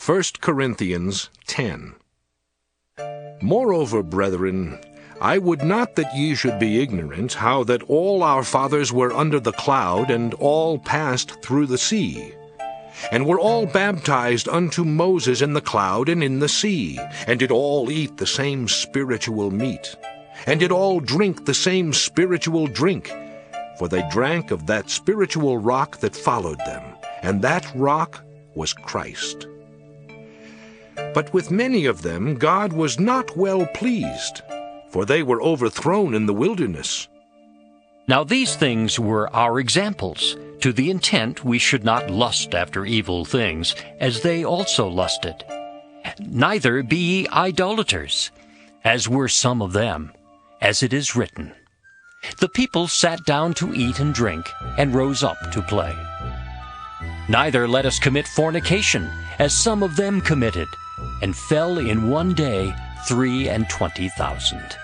1 Corinthians 10. Moreover, brethren, I would not that ye should be ignorant how that all our fathers were under the cloud, and all passed through the sea, and were all baptized unto Moses in the cloud and in the sea, and did all eat the same spiritual meat, and did all drink the same spiritual drink, for they drank of that spiritual rock that followed them, and that rock was Christ. But with many of them God was not well pleased, for they were overthrown in the wilderness. Now these things were our examples, to the intent we should not lust after evil things, as they also lusted. Neither be ye idolaters, as were some of them, as it is written, The people sat down to eat and drink, and rose up to play. Neither let us commit fornication, as some of them committed, and fell in one day 23,000.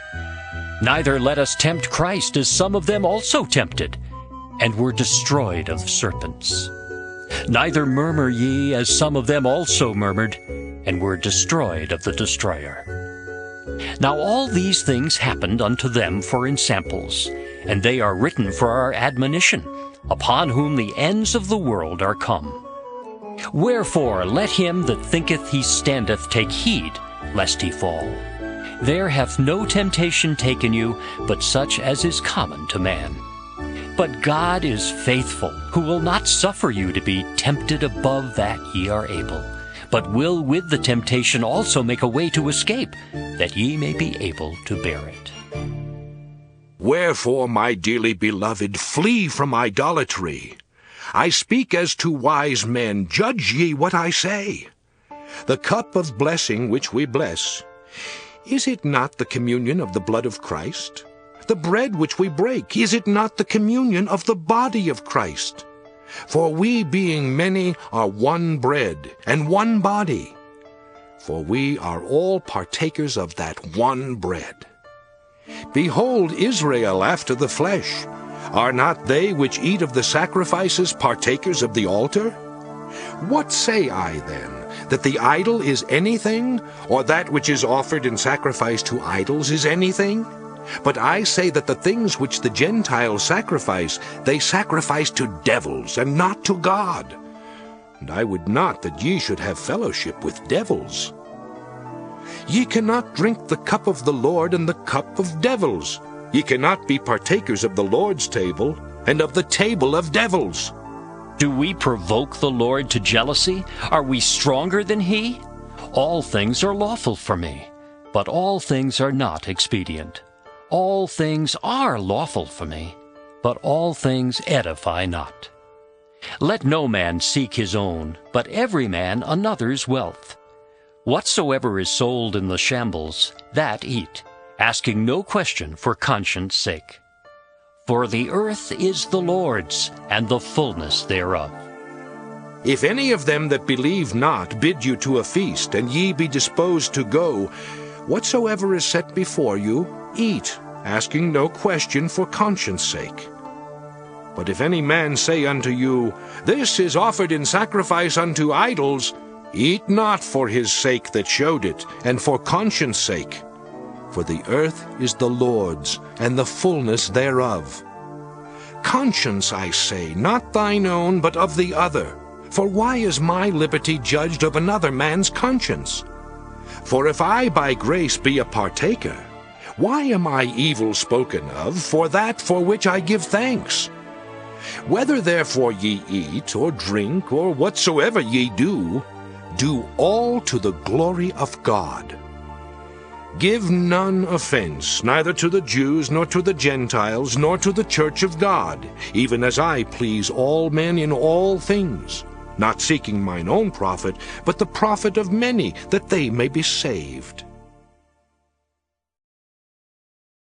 Neither let us tempt Christ, as some of them also tempted, and were destroyed of serpents. Neither murmur ye, as some of them also murmured, and were destroyed of the destroyer. Now all these things happened unto them for ensamples, and they are written for our admonition, upon whom the ends of the world are come. Wherefore let him that thinketh he standeth take heed, lest he fall. There hath no temptation taken you, but such as is common to man. But God is faithful, who will not suffer you to be tempted above that ye are able, but will with the temptation also make a way to escape, that ye may be able to bear it. Wherefore, my dearly beloved, flee from idolatry. I speak as to wise men, judge ye what I say. The cup of blessing which we bless, is it not the communion of the blood of Christ? The bread which we break, is it not the communion of the body of Christ? For we, being many, are one bread and one body. For we are all partakers of that one bread. Behold Israel after the flesh. Are not they which eat of the sacrifices partakers of the altar? What say I then? That the idol is anything, or that which is offered in sacrifice to idols is anything? But I say that the things which the Gentiles sacrifice, they sacrifice to devils, and not to God. And I would not that ye should have fellowship with devils. Ye cannot drink the cup of the Lord and the cup of devils. Ye cannot be partakers of the Lord's table, and of the table of devils. Do we provoke the Lord to jealousy? Are we stronger than he? All things are lawful for me, but all things are not expedient. All things are lawful for me, but all things edify not. Let no man seek his own, but every man another's wealth. Whatsoever is sold in the shambles, that eat, asking no question for conscience sake. For the earth is the Lord's, and the fullness thereof. If any of them that believe not bid you to a feast, and ye be disposed to go, whatsoever is set before you, eat, asking no question for conscience sake. But if any man say unto you, This is offered in sacrifice unto idols, eat not for his sake that showed it, and for conscience sake. For the earth is the Lord's, and the fullness thereof. Conscience, I say, not thine own, but of the other. For why is my liberty judged of another man's conscience? For if I by grace be a partaker, why am I evil spoken of for that for which I give thanks? Whether therefore ye eat, or drink, or whatsoever ye do, do all to the glory of God. Give none offense, neither to the Jews, nor to the Gentiles, nor to the church of God, even as I please all men in all things, not seeking mine own profit, but the profit of many, that they may be saved.